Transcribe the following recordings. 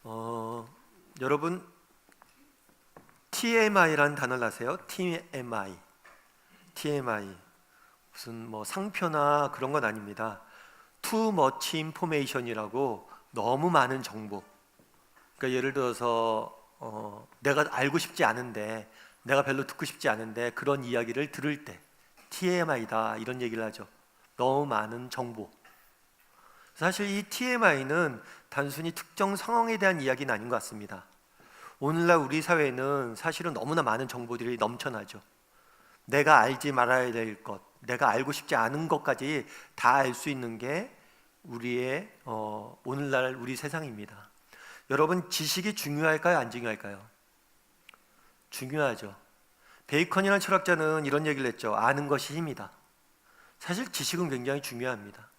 어, 여러분 TMI라는 단어를 아세요? TMI 무슨 뭐 상표나 그런 건 아닙니다. Too much information이라고 너무 많은 정보. 그러니까 예를 들어서 내가 알고 싶지 않은데, 내가 별로 듣고 싶지 않은데 그런 이야기를 들을 때 TMI다 이런 얘기를 하죠. 너무 많은 정보. 사실 이 TMI는 단순히 특정 상황에 대한 이야기는 아닌 것 같습니다. 오늘날 우리 사회는 사실은 너무나 많은 정보들이 넘쳐나죠. 내가 알지 말아야 될 것, 내가 알고 싶지 않은 것까지 다 알 수 있는 게 우리의 오늘날 우리 세상입니다. 여러분, 지식이 중요할까요? 안 중요할까요? 중요하죠. 베이컨이라는 철학자는 이런 얘기를 했죠. 아는 것이 힘이다. 사실 지식은 굉장히 중요합니다.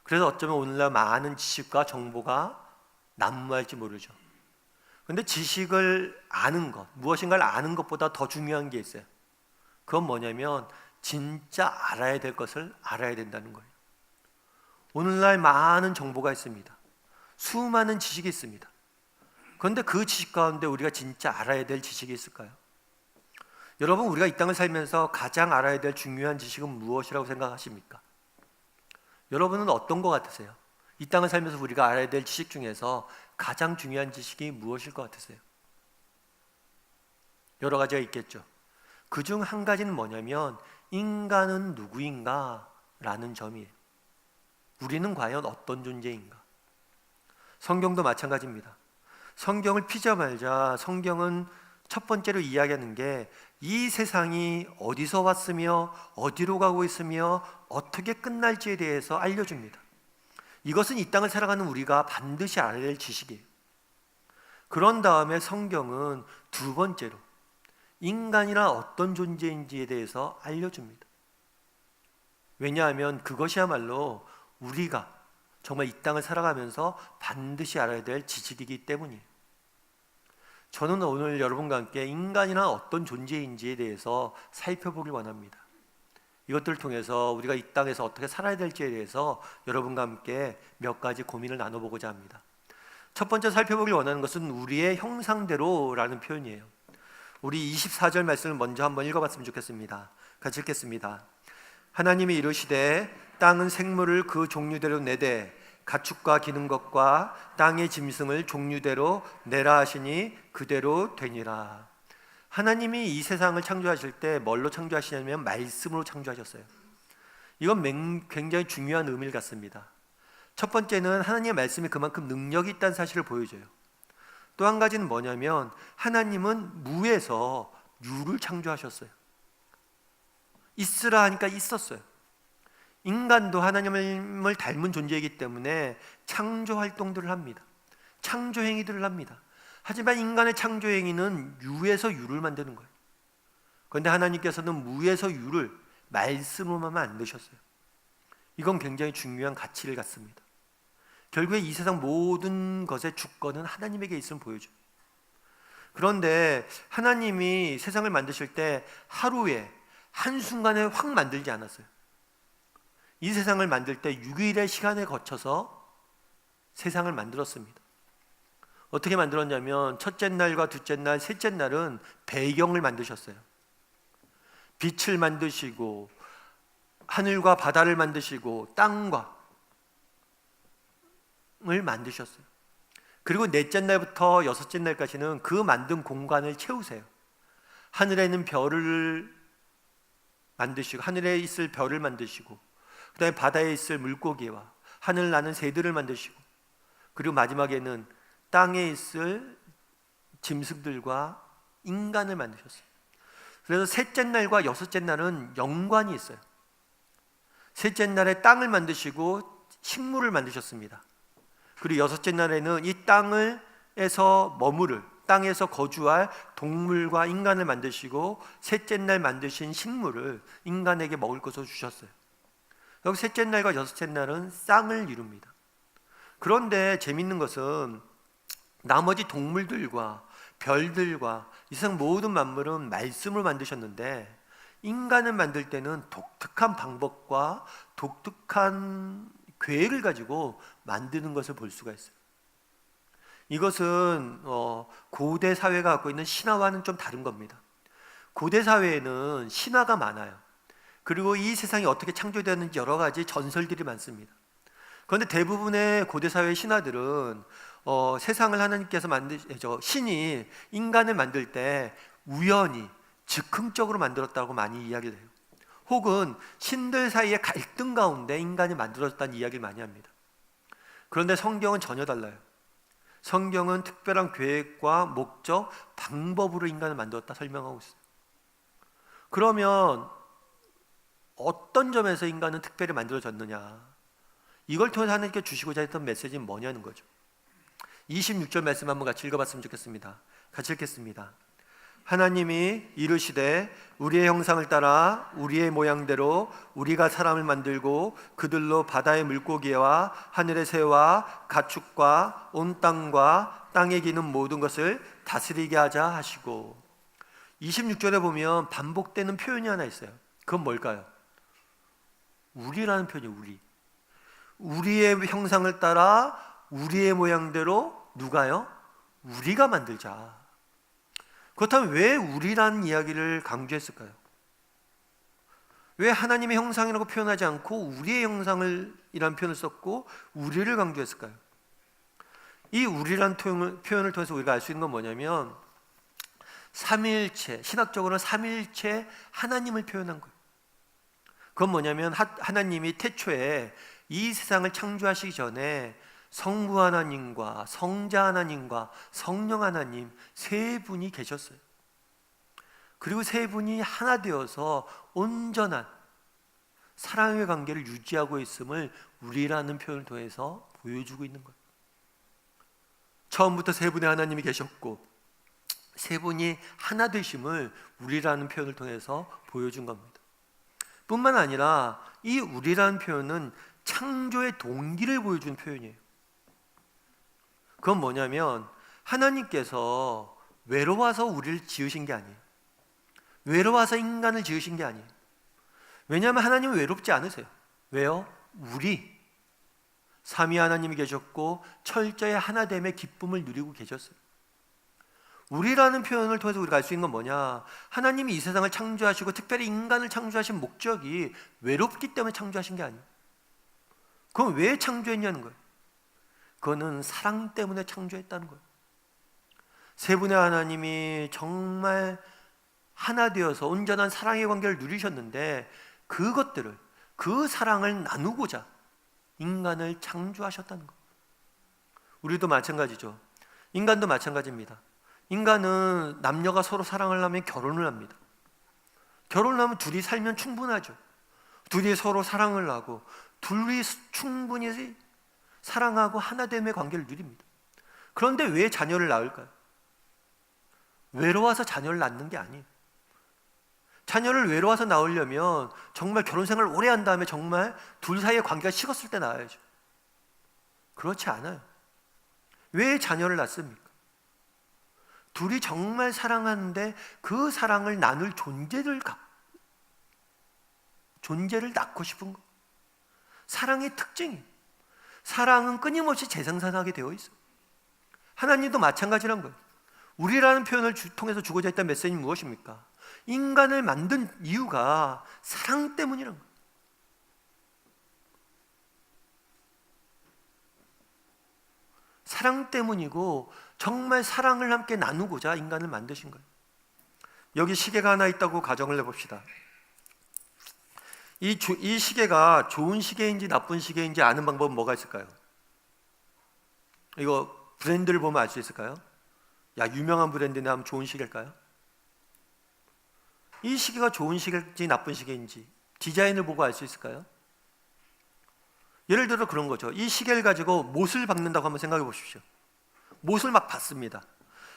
그래서 어쩌면 오늘날 많은 지식과 정보가 난무할지 모르죠. 그런데 지식을 아는 것, 무엇인가를 아는 것보다 더 중요한 게 있어요. 그건 뭐냐면 진짜 알아야 될 것을 알아야 된다는 거예요. 오늘날 많은 정보가 있습니다. 수많은 지식이 있습니다. 그런데 그 지식 가운데 우리가 진짜 알아야 될 지식이 있을까요? 여러분, 우리가 이 땅을 살면서 가장 알아야 될 중요한 지식은 무엇이라고 생각하십니까? 여러분은 어떤 것 같으세요? 이 땅을 살면서 우리가 알아야 될 지식 중에서 가장 중요한 지식이 무엇일 것 같으세요? 여러 가지가 있겠죠. 그중 한 가지는 뭐냐면 인간은 누구인가 라는 점이에요. 우리는 과연 어떤 존재인가? 성경도 마찬가지입니다. 성경을 피자말자 성경은 첫 번째로 이야기하는 게 이 세상이 어디서 왔으며 어디로 가고 있으며 어떻게 끝날지에 대해서 알려줍니다. 이것은 이 땅을 살아가는 우리가 반드시 알아야 될 지식이에요. 그런 다음에 성경은 두 번째로 인간이란 어떤 존재인지에 대해서 알려줍니다. 왜냐하면 그것이야말로 우리가 정말 이 땅을 살아가면서 반드시 알아야 될 지식이기 때문이에요. 저는 오늘 여러분과 함께 인간이란 어떤 존재인지에 대해서 살펴보길 원합니다. 이것들을 통해서 우리가 이 땅에서 어떻게 살아야 될지에 대해서 여러분과 함께 몇 가지 고민을 나눠보고자 합니다. 첫 번째 살펴보길 원하는 것은 우리의 형상대로라는 표현이에요. 우리 24절 말씀을 먼저 한번 읽어봤으면 좋겠습니다. 같이 읽겠습니다. 하나님이 이르시되 땅은 생물을 그 종류대로 내되 가축과 기는 것과 땅의 짐승을 종류대로 내라 하시니 그대로 되니라. 하나님이 이 세상을 창조하실 때 뭘로 창조하시냐면 말씀으로 창조하셨어요. 이건 굉장히 중요한 의미를 갖습니다. 첫 번째는 하나님의 말씀이 그만큼 능력이 있다는 사실을 보여줘요. 또 한 가지는 뭐냐면 하나님은 무에서 유를 창조하셨어요. 있으라 하니까 있었어요. 인간도 하나님을 닮은 존재이기 때문에 창조 활동들을 합니다. 창조 행위들을 합니다. 하지만 인간의 창조 행위는 유에서 유를 만드는 거예요. 그런데 하나님께서는 무에서 유를 말씀으로만 만드셨어요. 이건 굉장히 중요한 가치를 갖습니다. 결국에 이 세상 모든 것의 주권은 하나님에게 있음을 보여줘요. 그런데 하나님이 세상을 만드실 때 하루에 한순간에 확 만들지 않았어요. 이 세상을 만들 때 6일의 시간에 거쳐서 세상을 만들었습니다. 어떻게 만들었냐면 첫째 날과 둘째 날, 셋째 날은 배경을 만드셨어요. 빛을 만드시고 하늘과 바다를 만드시고 땅과 을 만드셨어요. 그리고 넷째 날부터 여섯째 날까지는 그 만든 공간을 채우세요. 하늘에 있는 별을 만드시고, 하늘에 있을 별을 만드시고, 그 다음에 바다에 있을 물고기와 하늘 나는 새들을 만드시고, 그리고 마지막에는 땅에 있을 짐승들과 인간을 만드셨어요. 그래서 셋째 날과 여섯째 날은 연관이 있어요. 셋째 날에 땅을 만드시고 식물을 만드셨습니다. 그리고 여섯째 날에는 이 땅에서 머무를, 땅에서 거주할 동물과 인간을 만드시고 셋째 날 만드신 식물을 인간에게 먹을 것으로 주셨어요. 여기 셋째 날과 여섯째 날은 쌍을 이룹니다. 그런데 재밌는 것은 나머지 동물들과 별들과 이 세상 모든 만물은 말씀을 만드셨는데 인간을 만들 때는 독특한 방법과 독특한 계획을 가지고 만드는 것을 볼 수가 있어요. 이것은 고대 사회가 갖고 있는 신화와는 좀 다른 겁니다. 고대 사회에는 신화가 많아요. 그리고 이 세상이 어떻게 창조되었는지 여러 가지 전설들이 많습니다. 그런데 대부분의 고대 사회의 신화들은 세상을 하나님께서 신이 인간을 만들 때 우연히 즉흥적으로 만들었다고 많이 이야기를 해요. 혹은 신들 사이의 갈등 가운데 인간이 만들어졌다는 이야기를 많이 합니다. 그런데 성경은 전혀 달라요. 성경은 특별한 계획과 목적, 방법으로 인간을 만들었다 설명하고 있어요. 그러면 어떤 점에서 인간은 특별히 만들어졌느냐, 이걸 통해서 하나님께 주시고자 했던 메시지는 뭐냐는 거죠. 26절 말씀 한번 같이 읽어봤으면 좋겠습니다. 같이 읽겠습니다. 하나님이 이르시되 우리의 형상을 따라 우리의 모양대로 우리가 사람을 만들고 그들로 바다의 물고기와 하늘의 새와 가축과 온 땅과 땅에 기는 모든 것을 다스리게 하자 하시고, 26절에 보면 반복되는 표현이 하나 있어요. 그건 뭘까요? 우리라는 표현이에요. 우리의 형상을 따라 우리의 모양대로 누가요? 우리가 만들자. 그렇다면 왜 우리라는 이야기를 강조했을까요? 왜 하나님의 형상이라고 표현하지 않고 우리의 형상을 이라는 표현을 썼고 우리를 강조했을까요? 이 우리라는 표현을 통해서 우리가 알 수 있는 건 뭐냐면, 삼위일체, 신학적으로는 삼위일체 하나님을 표현한 거예요. 그건 뭐냐면 하나님이 태초에 이 세상을 창조하시기 전에 성부 하나님과 성자 하나님과 성령 하나님 세 분이 계셨어요. 그리고 세 분이 하나 되어서 온전한 사랑의 관계를 유지하고 있음을 우리라는 표현을 통해서 보여주고 있는 거예요. 처음부터 세 분의 하나님이 계셨고 세 분이 하나 되심을 우리라는 표현을 통해서 보여준 겁니다. 뿐만 아니라 이 우리라는 표현은 창조의 동기를 보여주는 표현이에요. 그건 뭐냐면 하나님께서 외로워서 우리를 지으신 게 아니에요. 외로워서 인간을 지으신 게 아니에요. 왜냐하면 하나님은 외롭지 않으세요. 왜요? 우리 삼위 하나님이 계셨고 철저히 하나됨의 기쁨을 누리고 계셨어요. 우리라는 표현을 통해서 우리가 알 수 있는 건 뭐냐, 하나님이 이 세상을 창조하시고 특별히 인간을 창조하신 목적이 외롭기 때문에 창조하신 게 아니에요. 그럼 왜 창조했냐는 거예요. 그거는 사랑 때문에 창조했다는 거예요. 세 분의 하나님이 정말 하나 되어서 온전한 사랑의 관계를 누리셨는데 그것들을, 그 사랑을 나누고자 인간을 창조하셨다는 거예요. 우리도 마찬가지죠. 인간도 마찬가지입니다. 인간은 남녀가 서로 사랑을 하면 결혼을 합니다. 결혼을 하면 둘이 살면 충분하죠. 둘이 서로 사랑을 하고 둘이 충분히 사랑하고 하나됨의 관계를 누립니다. 그런데 왜 자녀를 낳을까요? 외로워서 자녀를 낳는 게 아니에요. 자녀를 외로워서 낳으려면 정말 결혼 생활을 오래 한 다음에 정말 둘 사이의 관계가 식었을 때 낳아야죠. 그렇지 않아요. 왜 자녀를 낳습니까? 둘이 정말 사랑하는데 그 사랑을 나눌 존재를 낳고 싶은 거. 사랑의 특징이에요. 사랑은 끊임없이 재생산하게 되어 있어요. 하나님도 마찬가지란 거예요. 우리라는 표현을 통해서 주고자 했던 메시지는 무엇입니까? 인간을 만든 이유가 사랑 때문이란 거예요. 사랑 때문이고 정말 사랑을 함께 나누고자 인간을 만드신 거예요. 여기 시계가 하나 있다고 가정을 해봅시다. 이 시계가 좋은 시계인지 나쁜 시계인지 아는 방법은 뭐가 있을까요? 이거 브랜드를 보면 알 수 있을까요? 야, 유명한 브랜드네 하면 좋은 시계일까요? 이 시계가 좋은 시계인지 나쁜 시계인지 디자인을 보고 알 수 있을까요? 예를 들어 그런 거죠. 이 시계를 가지고 못을 박는다고 한번 생각해 보십시오. 못을 막 박습니다.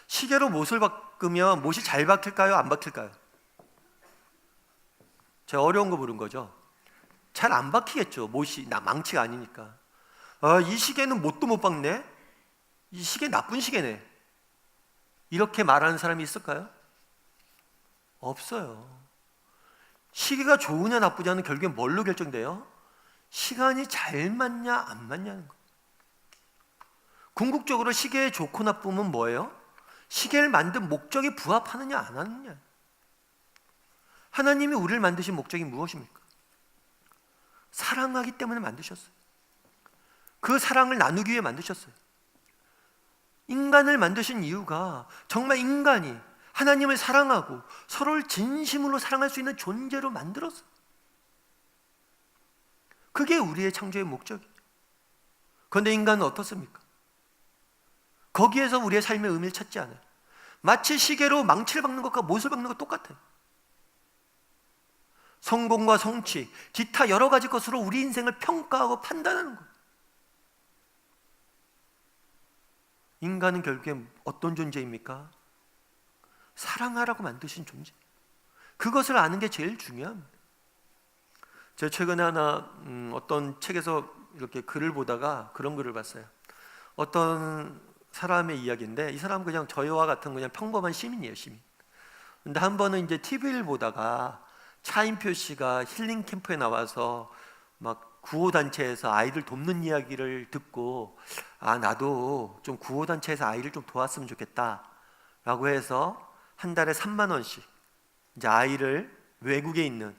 시계로 못을 박으면 못이 잘 박힐까요? 안 박힐까요? 제가 어려운 거 물은 거죠. 잘 안 박히겠죠. 못이 망치가 아니니까. 이 시계는 못도 못 박네. 이 시계 나쁜 시계네. 이렇게 말하는 사람이 있을까요? 없어요. 시계가 좋으냐 나쁘냐는 결국엔 뭘로 결정돼요? 시간이 잘 맞냐 안 맞냐는 거예요. 궁극적으로 시계의 좋고 나쁨은 뭐예요? 시계를 만든 목적에 부합하느냐 안 하느냐. 하나님이 우리를 만드신 목적이 무엇입니까? 사랑하기 때문에 만드셨어요. 그 사랑을 나누기 위해 만드셨어요. 인간을 만드신 이유가 정말 인간이 하나님을 사랑하고 서로를 진심으로 사랑할 수 있는 존재로 만들었어요. 그게 우리의 창조의 목적이에요. 그런데 인간은 어떻습니까? 거기에서 우리의 삶의 의미를 찾지 않아요. 마치 시계로 망치를 박는 것과 못을 박는 것 똑같아요. 성공과 성취, 기타 여러 가지 것으로 우리 인생을 평가하고 판단하는 거예요. 인간은 결국엔 어떤 존재입니까? 사랑하라고 만드신 존재. 그것을 아는 게 제일 중요합니다. 제가 최근에 하나 어떤 책에서 이렇게 글을 보다가 그런 글을 봤어요. 어떤 사람의 이야기인데 이 사람은 그냥 저희와 같은 그냥 평범한 시민이에요, 시민. 근데 한 번은 이제 TV를 보다가 차인표 씨가 힐링 캠프에 나와서 막 구호단체에서 아이들 돕는 이야기를 듣고 나도 좀 구호단체에서 아이를 좀 도왔으면 좋겠다 라고 해서 한 달에 3만 원씩 이제 아이를 외국에 있는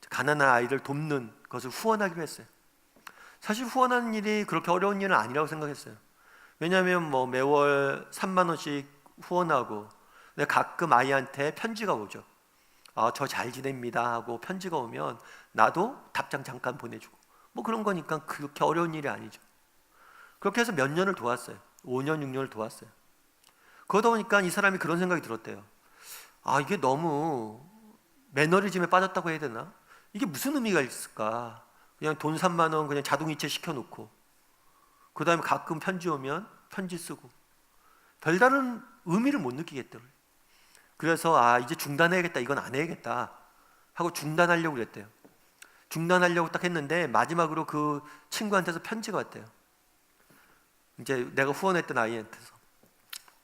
가난한 아이를 돕는 것을 후원하기로 했어요. 사실 후원하는 일이 그렇게 어려운 일은 아니라고 생각했어요. 왜냐하면 뭐 매월 3만 원씩 후원하고 근데 가끔 아이한테 편지가 오죠. 저 잘 지냅니다 하고 편지가 오면 나도 답장 잠깐 보내주고 뭐 그런 거니까 그렇게 어려운 일이 아니죠. 그렇게 해서 몇 년을 도왔어요. 5년, 6년을 도왔어요. 그러다 보니까 이 사람이 그런 생각이 들었대요. 이게 너무 매너리즘에 빠졌다고 해야 되나? 이게 무슨 의미가 있을까? 그냥 돈 3만 원 그냥 자동이체 시켜놓고 그 다음에 가끔 편지 오면 편지 쓰고 별다른 의미를 못 느끼겠더라고요. 그래서 이제 중단해야겠다, 이건 안 해야겠다 하고 중단하려고 그랬대요. 중단하려고 딱 했는데 마지막으로 그 친구한테서 편지가 왔대요. 이제 내가 후원했던 아이한테서.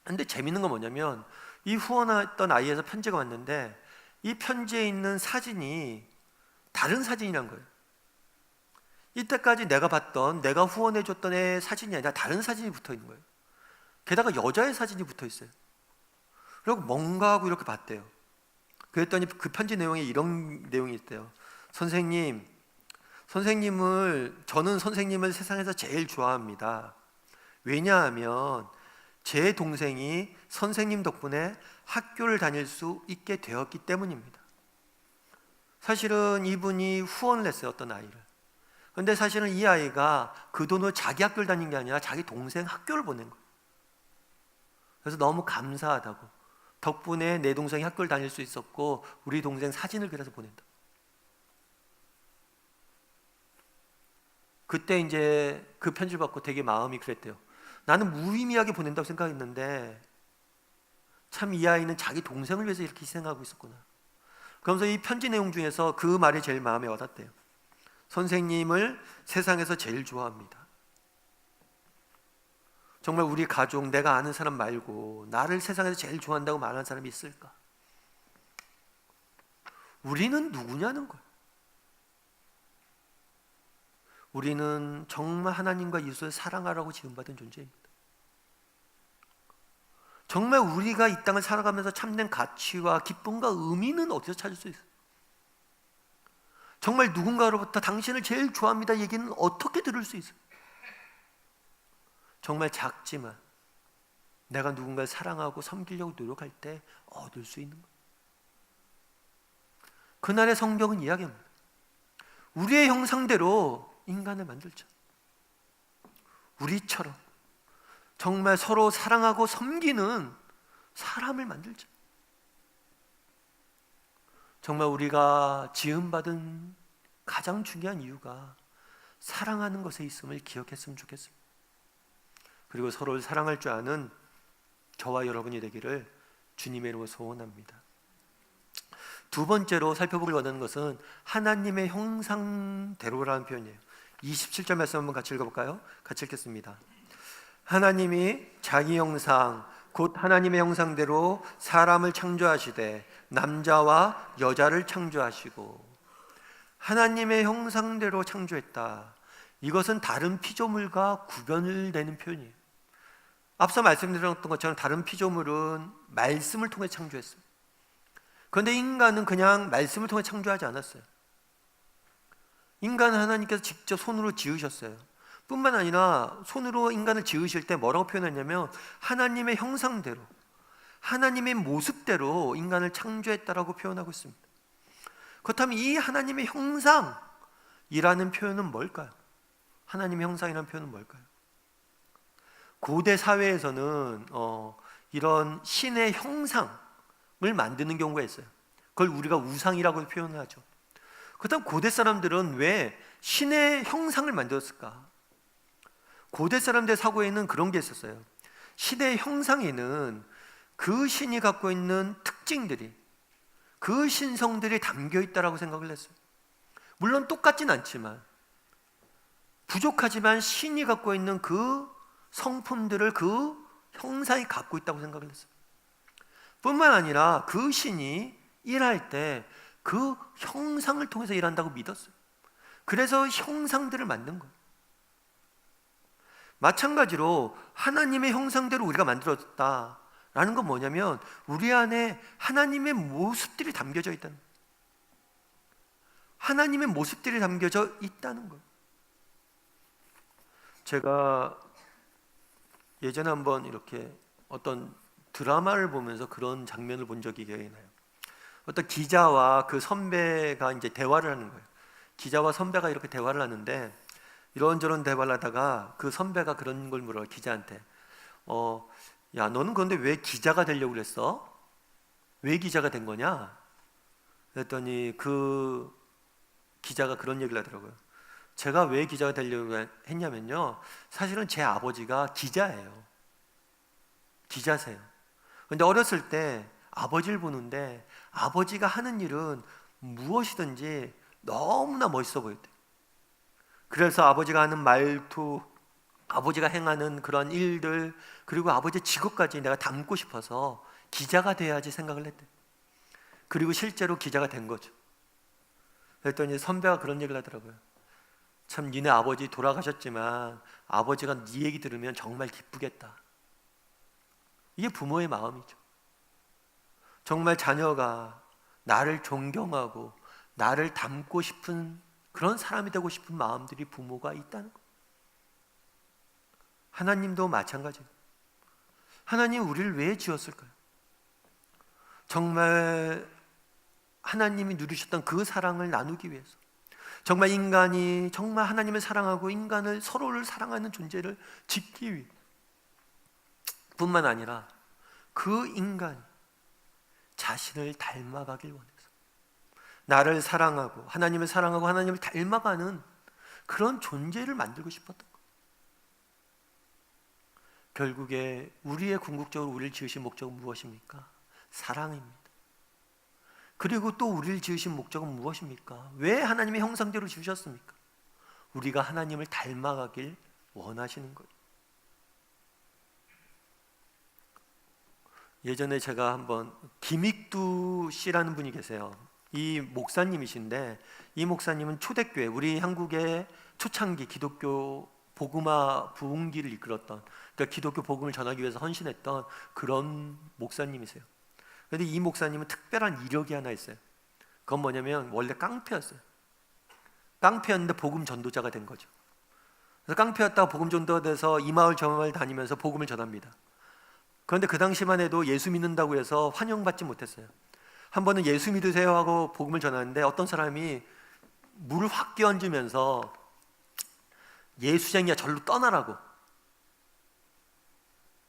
근데 재밌는 건 뭐냐면 이 후원했던 아이에서 편지가 왔는데 이 편지에 있는 사진이 다른 사진이란 거예요. 이때까지 내가 봤던 내가 후원해줬던 애의 사진이 아니라 다른 사진이 붙어 있는 거예요. 게다가 여자의 사진이 붙어 있어요. 그리고 뭔가 하고 이렇게 봤대요. 그랬더니 그 편지 내용에 이런 내용이 있대요. 저는 선생님을 세상에서 제일 좋아합니다. 왜냐하면 제 동생이 선생님 덕분에 학교를 다닐 수 있게 되었기 때문입니다. 사실은 이분이 후원을 했어요, 어떤 아이를. 그런데 사실은 이 아이가 그 돈으로 자기 학교를 다닌 게 아니라 자기 동생 학교를 보낸 거예요. 그래서 너무 감사하다고. 덕분에 내 동생이 학교를 다닐 수 있었고 우리 동생 사진을 그래서 보낸다. 그때 이제 그 편지를 받고 되게 마음이 그랬대요. 나는 무의미하게 보낸다고 생각했는데 참 이 아이는 자기 동생을 위해서 이렇게 희생하고 있었구나. 그러면서 이 편지 내용 중에서 그 말이 제일 마음에 와닿대요. 선생님을 세상에서 제일 좋아합니다. 정말 우리 가족, 내가 아는 사람 말고 나를 세상에서 제일 좋아한다고 말하는 사람이 있을까? 우리는 누구냐는 거예요. 우리는 정말 하나님과 예수를 사랑하라고 지음받은 존재입니다. 정말 우리가 이 땅을 살아가면서 참된 가치와 기쁨과 의미는 어디서 찾을 수 있어요? 정말 누군가로부터 당신을 제일 좋아합니다 얘기는 어떻게 들을 수 있어요? 정말 작지만 내가 누군가를 사랑하고 섬기려고 노력할 때 얻을 수 있는 거예요. 그날의 성경은 이야기합니다. 우리의 형상대로 인간을 만들자. 우리처럼 정말 서로 사랑하고 섬기는 사람을 만들자. 정말 우리가 지음받은 가장 중요한 이유가 사랑하는 것에 있음을 기억했으면 좋겠습니다. 그리고 서로를 사랑할 줄 아는 저와 여러분이 되기를 주님의 이름으로 소원합니다. 두 번째로 살펴보길 원하는 것은 하나님의 형상대로라는 표현이에요. 27절 말씀 한번 같이 읽어볼까요? 같이 읽겠습니다. 하나님이 자기 형상 곧 하나님의 형상대로 사람을 창조하시되 남자와 여자를 창조하시고. 하나님의 형상대로 창조했다. 이것은 다른 피조물과 구별되는 표현이에요. 앞서 말씀드렸던 것처럼 다른 피조물은 말씀을 통해 창조했어요. 그런데 인간은 그냥 말씀을 통해 창조하지 않았어요. 인간은 하나님께서 직접 손으로 지으셨어요. 뿐만 아니라 손으로 인간을 지으실 때 뭐라고 표현했냐면 하나님의 형상대로, 하나님의 모습대로 인간을 창조했다라고 표현하고 있습니다. 그렇다면 이 하나님의 형상이라는 표현은 뭘까요? 하나님의 형상이라는 표현은 뭘까요? 고대 사회에서는 이런 신의 형상을 만드는 경우가 있어요. 그걸 우리가 우상이라고 표현하죠. 그렇다면 고대 사람들은 왜 신의 형상을 만들었을까? 고대 사람들 사고에는 그런 게 있었어요. 신의 형상에는 그 신이 갖고 있는 특징들이, 그 신성들이 담겨 있다라고 생각을 했어요. 물론 똑같진 않지만, 부족하지만 신이 갖고 있는 그 성품들을 그 형상이 갖고 있다고 생각을 했어요. 뿐만 아니라 그 신이 일할 때 그 형상을 통해서 일한다고 믿었어요. 그래서 형상들을 만든 거예요. 마찬가지로 하나님의 형상대로 우리가 만들어졌다라는 건 뭐냐면 우리 안에 하나님의 모습들이 담겨져 있다는 거예요. 하나님의 모습들이 담겨져 있다는 거예요. 제가 예전에 한번 이렇게 어떤 드라마를 보면서 그런 장면을 본 적이 기억이 나요. 어떤 기자와 그 선배가 이제 대화를 하는 거예요. 기자와 선배가 이렇게 대화를 하는데 이런저런 대화를 하다가 그 선배가 그런 걸 물어요. 기자한테. 야, 너는 그런데 왜 기자가 되려고 그랬어? 왜 기자가 된 거냐? 그랬더니 그 기자가 그런 얘기를 하더라고요. 제가 왜 기자가 되려고 했냐면요, 사실은 제 아버지가 기자예요. 기자세요. 근데 어렸을 때 아버지를 보는데 아버지가 하는 일은 무엇이든지 너무나 멋있어 보였대요. 그래서 아버지가 하는 말투, 아버지가 행하는 그런 일들, 그리고 아버지의 직업까지 내가 닮고 싶어서 기자가 돼야지 생각을 했대요. 그리고 실제로 기자가 된 거죠. 그랬더니 선배가 그런 얘기를 하더라고요. 참 니네 아버지 돌아가셨지만 아버지가 네 얘기 들으면 정말 기쁘겠다. 이게 부모의 마음이죠. 정말 자녀가 나를 존경하고 나를 닮고 싶은 그런 사람이 되고 싶은 마음들이 부모가 있다는 거예요. 하나님도 마찬가지예요. 하나님 우리를 왜 지었을까요? 정말 하나님이 누리셨던 그 사랑을 나누기 위해서, 정말 인간이 정말 하나님을 사랑하고 인간을 서로를 사랑하는 존재를 짓기 위해 뿐만 아니라 그 인간이 자신을 닮아가길 원해서 나를 사랑하고 하나님을 사랑하고 하나님을 닮아가는 그런 존재를 만들고 싶었던 거예요. 결국에 우리의 궁극적으로 우리를 지으신 목적은 무엇입니까? 사랑입니다. 그리고 또 우리를 지으신 목적은 무엇입니까? 왜 하나님의 형상대로 지으셨습니까? 우리가 하나님을 닮아가길 원하시는 거예요. 예전에 제가 한번 김익두 씨라는 분이 계세요. 이 목사님이신데 이 목사님은 초대교회, 우리 한국의 초창기 기독교 복음화 부흥기를 이끌었던, 그러니까 기독교 복음을 전하기 위해서 헌신했던 그런 목사님이세요. 그런데 이 목사님은 특별한 이력이 하나 있어요. 그건 뭐냐면 원래 깡패였어요. 깡패였는데 복음 전도자가 된 거죠. 그래서 깡패였다가 복음 전도가 돼서 이 마을 저 마을 다니면서 복음을 전합니다. 그런데 그 당시만 해도 예수 믿는다고 해서 환영받지 못했어요. 한 번은 예수 믿으세요 하고 복음을 전하는데 어떤 사람이 물을 확 끼얹으면서 예수쟁이야 절로 떠나라고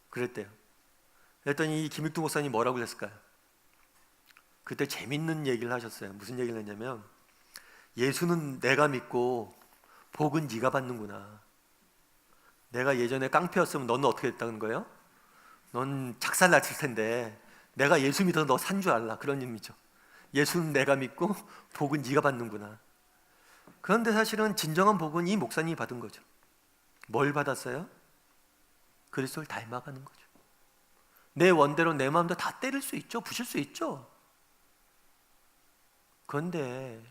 그랬대요. 그랬더니 이 김익두 목사님이 뭐라고 했을까요? 그때 재밌는 얘기를 하셨어요. 무슨 얘기를 했냐면 예수는 내가 믿고 복은 네가 받는구나. 내가 예전에 깡패였으면 너는 어떻게 했다는 거예요? 넌 작살났을 텐데 내가 예수 믿어서 너 산 줄 알라. 그런 의미죠. 예수는 내가 믿고 복은 네가 받는구나. 그런데 사실은 진정한 복은 이 목사님이 받은 거죠. 뭘 받았어요? 그리스도를 닮아가는 거죠. 내 원대로 내 마음도 다 때릴 수 있죠. 부실 수 있죠. 그런데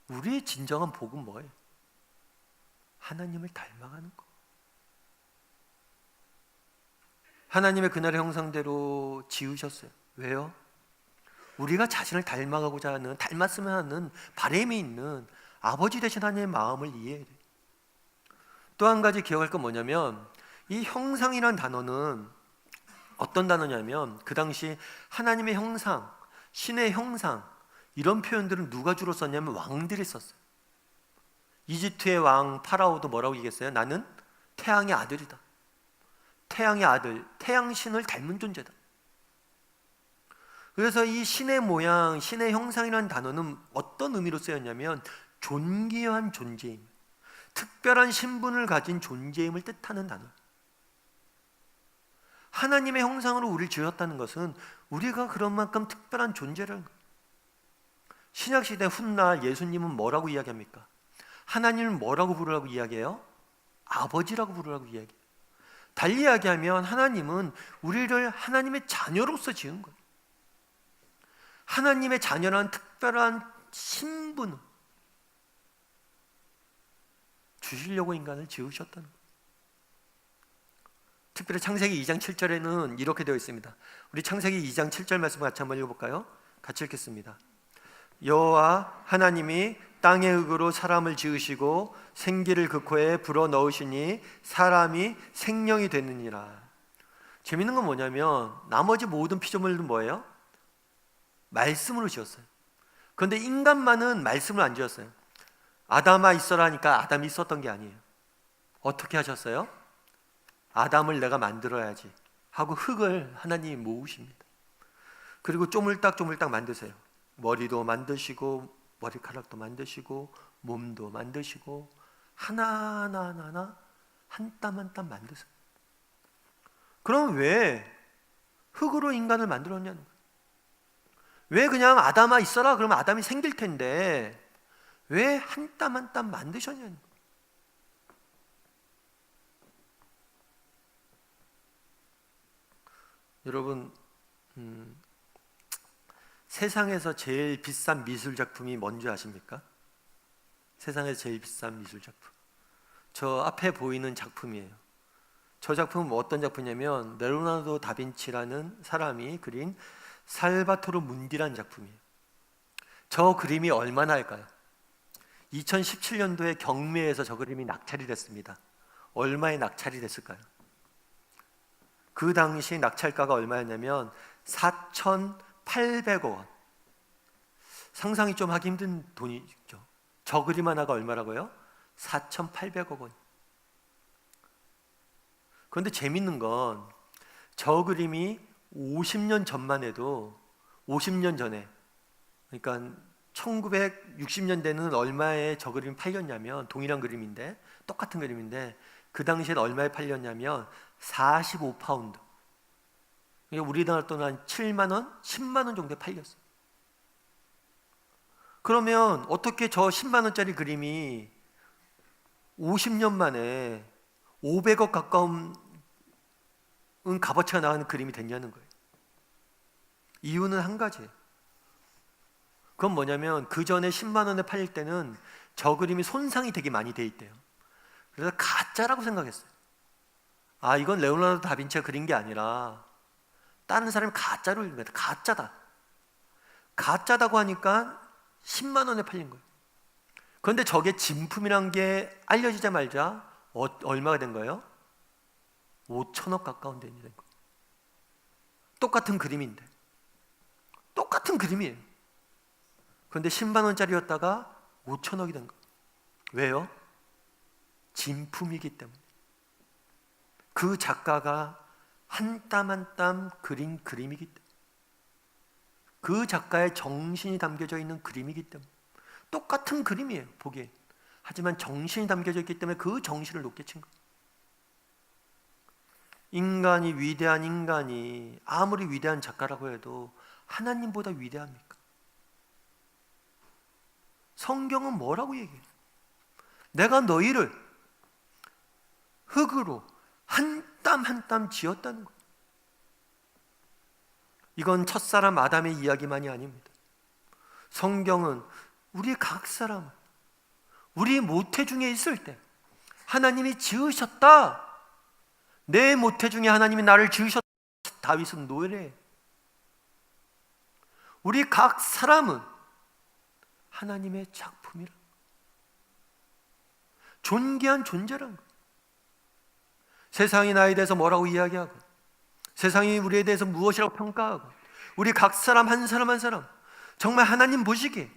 우리의 진정한 복은 뭐예요? 하나님을 닮아가는 거. 하나님의 그날의 형상대로 지으셨어요. 왜요? 우리가 자신을 닮아가고자 하는, 닮았으면 하는 바람이 있는 아버지 되신 하나님의 마음을 이해해야 돼요. 또 한 가지 기억할 건 뭐냐면, 이 형상이란 단어는 어떤 단어냐면, 그 당시 하나님의 형상, 신의 형상, 이런 표현들은 누가 주로 썼냐면 왕들이 썼어요. 이집트의 왕 파라오도 뭐라고 얘기했어요? 나는 태양의 아들이다. 태양의 아들, 태양신을 닮은 존재다. 그래서 이 신의 모양, 신의 형상이라는 단어는 어떤 의미로 쓰였냐면 존귀한 존재임, 특별한 신분을 가진 존재임을 뜻하는 단어. 하나님의 형상으로 우리를 지었다는 것은 우리가 그런 만큼 특별한 존재라는 거예요. 신약시대 훗날 예수님은 뭐라고 이야기합니까? 하나님을 뭐라고 부르라고 이야기해요? 아버지라고 부르라고 이야기해요. 달리 이야기하면 하나님은 우리를 하나님의 자녀로서 지은 거예요. 하나님의 자녀란 특별한 신분 주시려고 인간을 지으셨다는 거예요. 특별히 창세기 2장 7절에는 이렇게 되어 있습니다. 우리 창세기 2장 7절 말씀 같이 한번 읽어볼까요? 같이 읽겠습니다. 여호와 하나님이 땅의 흙으로 사람을 지으시고 생기를 그 코에 불어넣으시니 사람이 생명이 되느니라. 재밌는 건 뭐냐면 나머지 모든 피조물들은 뭐예요? 말씀으로 지었어요. 그런데 인간만은 말씀을 안 지었어요. 아담아 있어라 하니까 아담이 있었던 게 아니에요. 어떻게 하셨어요? 아담을 내가 만들어야지 하고 흙을 하나님이 모으십니다. 그리고 쪼물딱쪼물딱 만드세요. 머리도 만드시고 머리카락도 만드시고 몸도 만드시고 하나하나 한 땀 한 땀 만드세요. 그럼 왜 흙으로 인간을 만들었냐는 거예요. 왜 그냥 아담아 있어라 그러면 아담이 생길 텐데 왜 한 땀 한 땀 만드셨냐는 거예요. 여러분, 세상에서 제일 비싼 미술 작품이 뭔지 아십니까? 세상에서 제일 비싼 미술 작품, 저 앞에 보이는 작품이에요. 저 작품은 어떤 작품이냐면 레오나르도 다빈치라는 사람이 그린 살바토르 문디라는 작품이에요. 저 그림이 얼마나 할까요? 2017년도에 경매에서 저 그림이 낙찰이 됐습니다. 얼마에 낙찰이 됐을까요? 그 당시 낙찰가가 얼마였냐면 4,800억 원. 상상이 좀 하기 힘든 돈이죠. 저 그림 하나가 얼마라고요? 4,800억 원. 그런데 재밌는 건 저 그림이 50년 전만 해도 50년 전에, 그러니까 1960년대는 얼마에 저 그림이 팔렸냐면, 동일한 그림인데 똑같은 그림인데 그 당시엔 얼마에 팔렸냐면 45파운드. 우리나라 돈 한 7만 원, 10만 원 정도에 팔렸어요. 그러면 어떻게 저 10만 원짜리 그림이 50년 만에 500억 가까운 값어치가 나가는 그림이 됐냐는 거예요. 이유는 한 가지예요. 그건 뭐냐면 그 전에 10만 원에 팔릴 때는 저 그림이 손상이 되게 많이 돼 있대요. 그래서 가짜라고 생각했어요. 아, 이건 레오나르도 다빈치가 그린 게 아니라 다른 사람이 가짜로 읽은 거야. 가짜다. 가짜다고 하니까 10만 원에 팔린 거예요. 그런데 저게 진품이란 게 알려지자마자 얼마가 된 거예요? 5천억 가까운 돈이 된 거예요. 똑같은 그림인데. 똑같은 그림이에요. 그런데 10만 원짜리였다가 5천억이 된 거예요. 왜요? 진품이기 때문에. 그 작가가 한 땀 한 땀 그린 그림이기 때문에, 그 작가의 정신이 담겨져 있는 그림이기 때문에. 똑같은 그림이에요, 보기에. 하지만 정신이 담겨져 있기 때문에 그 정신을 높게 친 거예요. 인간이, 위대한 인간이 아무리 위대한 작가라고 해도 하나님보다 위대합니까? 성경은 뭐라고 얘기해요? 내가 너희를 흙으로 한 땀 한 땀 지었다는 거예요. 이건 첫사람 아담의 이야기만이 아닙니다. 성경은 우리 각 사람, 우리 모태 중에 있을 때 하나님이 지으셨다, 내 모태 중에 하나님이 나를 지으셨다. 다윗은 노래. 우리 각 사람은 하나님의 작품이라. 존귀한 존재란 거. 세상이 나에 대해서 뭐라고 이야기하고, 세상이 우리에 대해서 무엇이라고 평가하고, 우리 각 사람 한 사람 한 사람 정말 하나님 보시기에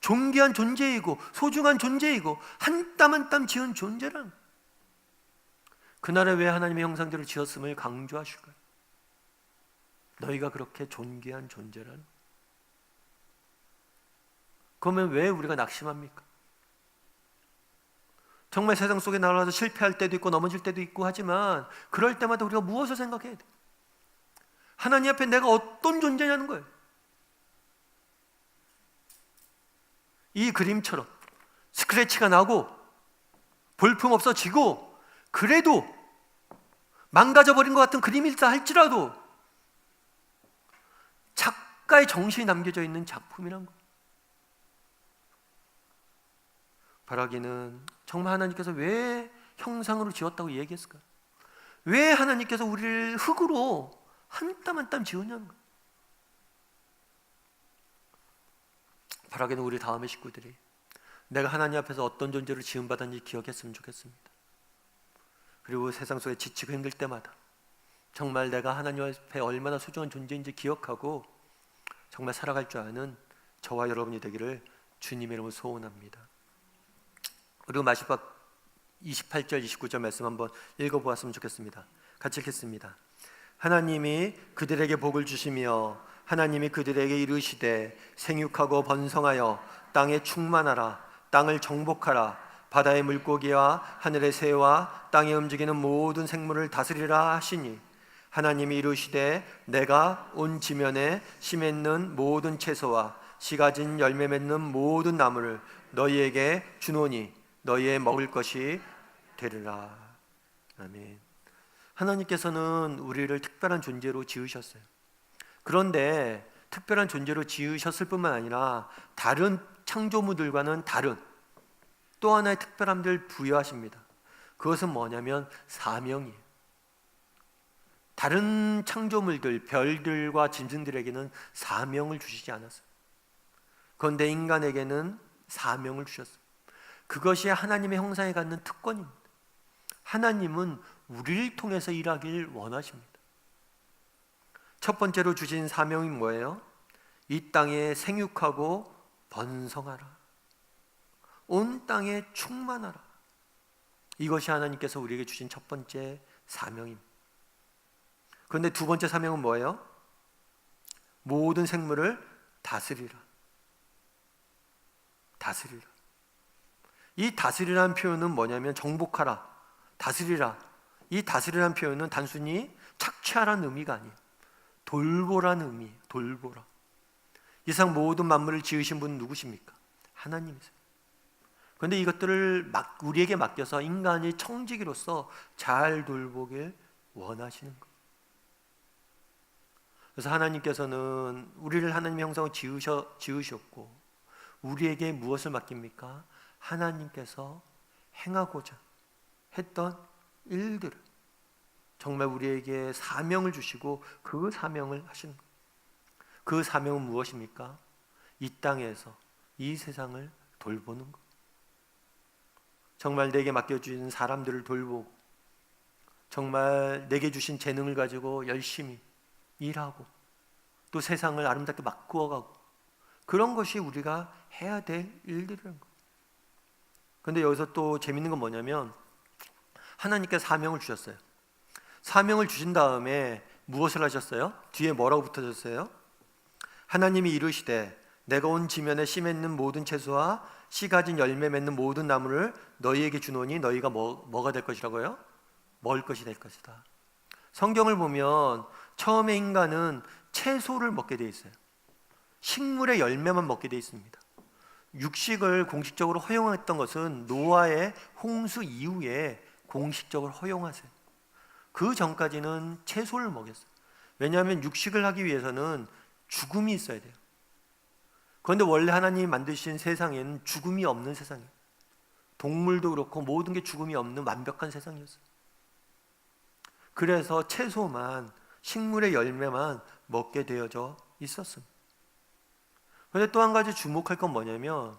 존귀한 존재이고 소중한 존재이고 한 땀 한 땀 지은 존재란. 그날에 왜 하나님의 형상대로 지었음을 강조하실까요? 너희가 그렇게 존귀한 존재란. 그러면 왜 우리가 낙심합니까? 정말 세상 속에 나가서 실패할 때도 있고 넘어질 때도 있고 하지만 그럴 때마다 우리가 무엇을 생각해야 돼? 하나님 앞에 내가 어떤 존재냐는 거예요. 이 그림처럼 스크래치가 나고 볼품 없어지고 그래도 망가져버린 것 같은 그림일다 할지라도 작가의 정신이 남겨져 있는 작품이란 거. 바라기는 정말 하나님께서 왜 형상으로 지었다고 얘기했을까요? 왜 하나님께서 우리를 흙으로 한 땀 한 땀 지었냐는 거예요. 바라기는 우리 다음의 식구들이 내가 하나님 앞에서 어떤 존재로 지음받았는지 기억했으면 좋겠습니다. 그리고 세상 속에 지치고 힘들 때마다 정말 내가 하나님 앞에 얼마나 소중한 존재인지 기억하고 정말 살아갈 줄 아는 저와 여러분이 되기를 주님의 이름으로 소원합니다. 그리고 마지막 28절 29절 말씀 한번 읽어보았으면 좋겠습니다. 같이 읽겠습니다. 하나님이 그들에게 복을 주시며 하나님이 그들에게 이르시되 생육하고 번성하여 땅에 충만하라. 땅을 정복하라. 바다의 물고기와 하늘의 새와 땅에 움직이는 모든 생물을 다스리라 하시니 하나님이 이르시되 내가 온 지면에 씨 맺는 모든 채소와 씨 가진 열매 맺는 모든 나무를 너희에게 주노니 너희의 먹을 것이 되리라. 아멘. 하나님께서는 우리를 특별한 존재로 지으셨어요. 그런데 특별한 존재로 지으셨을 뿐만 아니라 다른 창조물들과는 다른 또 하나의 특별함을 부여하십니다. 그것은 뭐냐면 사명이에요. 다른 창조물들, 별들과 짐승들에게는 사명을 주시지 않았어요. 그런데 인간에게는 사명을 주셨어요. 그것이 하나님의 형상에 갖는 특권입니다. 하나님은 우리를 통해서 일하길 원하십니다. 첫 번째로 주신 사명이 뭐예요? 이 땅에 생육하고 번성하라. 온 땅에 충만하라. 이것이 하나님께서 우리에게 주신 첫 번째 사명입니다. 그런데 두 번째 사명은 뭐예요? 모든 생물을 다스리라. 다스리라. 이 다스리라는 표현은 뭐냐면 정복하라, 다스리라. 이 다스리라는 표현은 단순히 착취하라는 의미가 아니에요. 돌보라는 의미예요. 돌보라. 이 세상 모든 만물을 지으신 분은 누구십니까? 하나님이세요. 그런데 이것들을 우리에게 맡겨서 인간이 청지기로서 잘 돌보길 원하시는 거예요. 그래서 하나님께서는 우리를 하나님의 형상으로 지으셨고 우리에게 무엇을 맡깁니까? 하나님께서 행하고자 했던 일들을 정말 우리에게 사명을 주시고 그 사명을 하시는 거예요. 그 사명은 무엇입니까? 이 땅에서 이 세상을 돌보는 것. 정말 내게 맡겨주신 사람들을 돌보고 정말 내게 주신 재능을 가지고 열심히 일하고 또 세상을 아름답게 바꾸어가고 그런 것이 우리가 해야 될 일들이라는 거예요. 그런데 여기서 또 재밌는 건 뭐냐면 하나님께서 사명을 주셨어요. 사명을 주신 다음에 무엇을 하셨어요? 뒤에 뭐라고 붙어졌어요? 하나님이 이르시되 내가 온 지면에 씨 맺는 모든 채소와 씨 가진 열매 맺는 모든 나무를 너희에게 주노니 너희가 뭐가 될 것이라고요? 먹을 것이 될 것이다. 성경을 보면 처음에 인간은 채소를 먹게 돼 있어요. 식물의 열매만 먹게 돼 있습니다. 육식을 공식적으로 허용했던 것은 노아의 홍수 이후에 공식적으로 허용하세요. 그 전까지는 채소를 먹였어요. 왜냐하면 육식을 하기 위해서는 죽음이 있어야 돼요. 그런데 원래 하나님이 만드신 세상에는 죽음이 없는 세상이에요. 동물도 그렇고 모든 게 죽음이 없는 완벽한 세상이었어요. 그래서 채소만, 식물의 열매만 먹게 되어져 있었습니다. 그런데 또 한 가지 주목할 건 뭐냐면,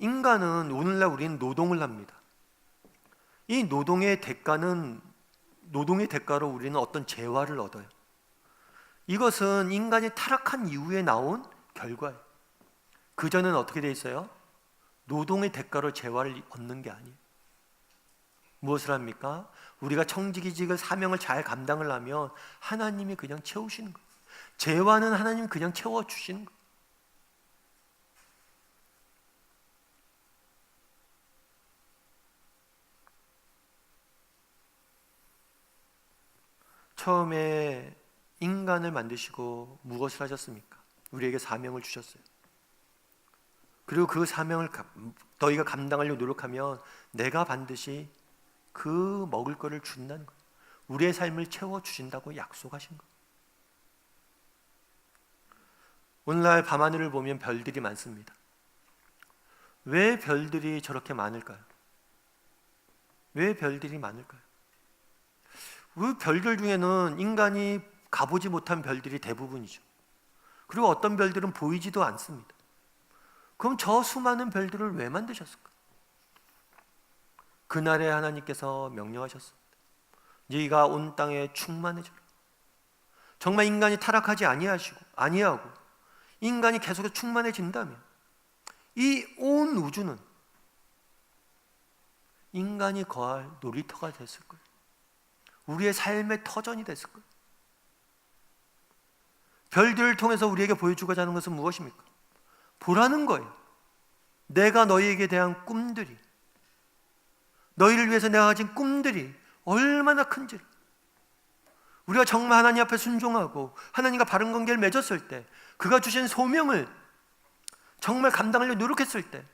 인간은 오늘날 우리는 노동을 합니다. 이 노동의 대가로 우리는 어떤 재화를 얻어요. 이것은 인간이 타락한 이후에 나온 결과예요. 그전에는 어떻게 돼 있어요? 노동의 대가로 재화를 얻는 게 아니에요. 무엇을 합니까? 우리가 청지기직을 사명을 잘 감당을 하면 하나님이 그냥 채우시는 거예요. 재화는 하나님이 그냥 채워주시는 거예요. 처음에 인간을 만드시고 무엇을 하셨습니까? 우리에게 사명을 주셨어요. 그리고 그 사명을 너희가 감당하려고 노력하면 내가 반드시 그 먹을 거를 준다는 거예요. 우리의 삶을 채워주신다고 약속하신 거예요. 오늘날 밤하늘을 보면 별들이 많습니다. 왜 별들이 저렇게 많을까요? 왜 별들이 많을까요? 그 별들 중에는 인간이 가보지 못한 별들이 대부분이죠. 그리고 어떤 별들은 보이지도 않습니다. 그럼 저 수많은 별들을 왜 만드셨을까? 그날에 하나님께서 명령하셨습니다. 너희가 온 땅에 충만해져라. 정말 인간이 타락하지 아니하고 인간이 계속해서 충만해진다면 이 온 우주는 인간이 거할 놀이터가 됐을 거예요. 우리의 삶의 터전이 됐을 거예요. 별들을 통해서 우리에게 보여주고자 하는 것은 무엇입니까? 보라는 거예요. 내가 너희에게 대한 꿈들이, 너희를 위해서 내가 가진 꿈들이 얼마나 큰지를, 우리가 정말 하나님 앞에 순종하고 하나님과 바른 관계를 맺었을 때, 그가 주신 소명을 정말 감당하려고 노력했을 때,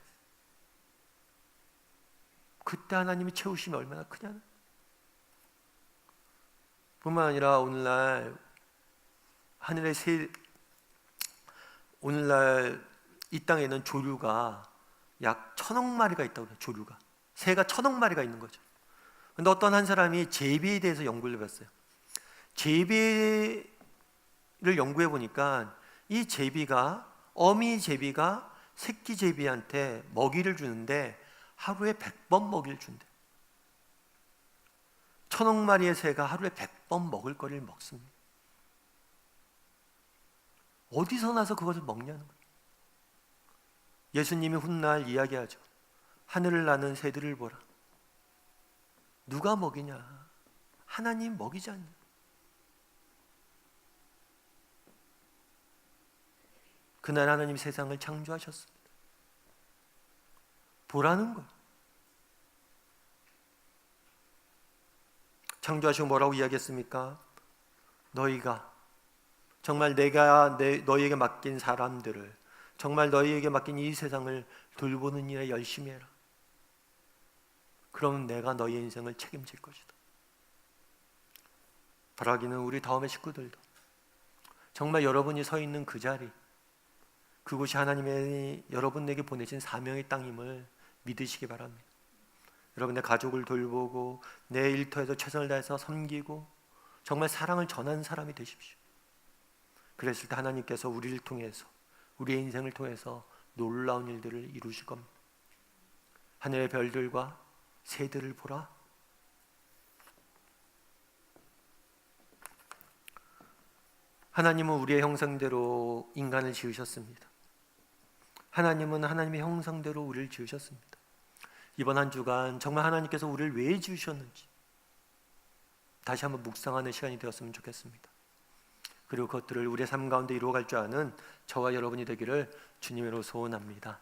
그때 하나님이 채우심이 얼마나 크냐는, 뿐만 아니라 오늘날 이 땅에 있는 조류가 약 1,000억 마리가 있다고 해요. 조류가, 새가 1,000억 마리가 있는 거죠. 그런데 어떤 한 사람이 제비에 대해서 연구를 해봤어요. 제비를 연구해 보니까 이 어미 제비가 새끼 제비한테 먹이를 주는데 하루에 100번 먹이를 준대. 1,000억 마리의 새가 하루에 100번 먹을 거리를 먹습니다. 어디서 나서 그것을 먹냐는 거예요. 예수님이 훗날 이야기하죠. 하늘을 나는 새들을 보라. 누가 먹이냐? 하나님 먹이지 않냐? 그날 하나님 세상을 창조하셨습니다. 보라는 거예요. 창조하시고 뭐라고 이야기했습니까? 너희가 정말 내가 너희에게 맡긴 사람들을, 정말 너희에게 맡긴 이 세상을 돌보는 일에 열심히 해라. 그럼 내가 너희의 인생을 책임질 것이다. 바라기는 우리 다음의 식구들도 정말 여러분이 서 있는 그 자리, 그곳이 하나님의 여러분에게 보내신 사명의 땅임을 믿으시기 바랍니다. 여러분의 가족을 돌보고 내 일터에서 최선을 다해서 섬기고 정말 사랑을 전하는 사람이 되십시오. 그랬을 때 하나님께서 우리를 통해서, 우리의 인생을 통해서 놀라운 일들을 이루실 겁니다. 하늘의 별들과 새들을 보라. 하나님은 우리의 형상대로 인간을 지으셨습니다. 하나님은 하나님의 형상대로 우리를 지으셨습니다. 이번 한 주간 정말 하나님께서 우리를 왜 지으셨는지 다시 한번 묵상하는 시간이 되었으면 좋겠습니다. 그리고 그것들을 우리의 삶 가운데 이루어갈 줄 아는 저와 여러분이 되기를 주님으로 소원합니다.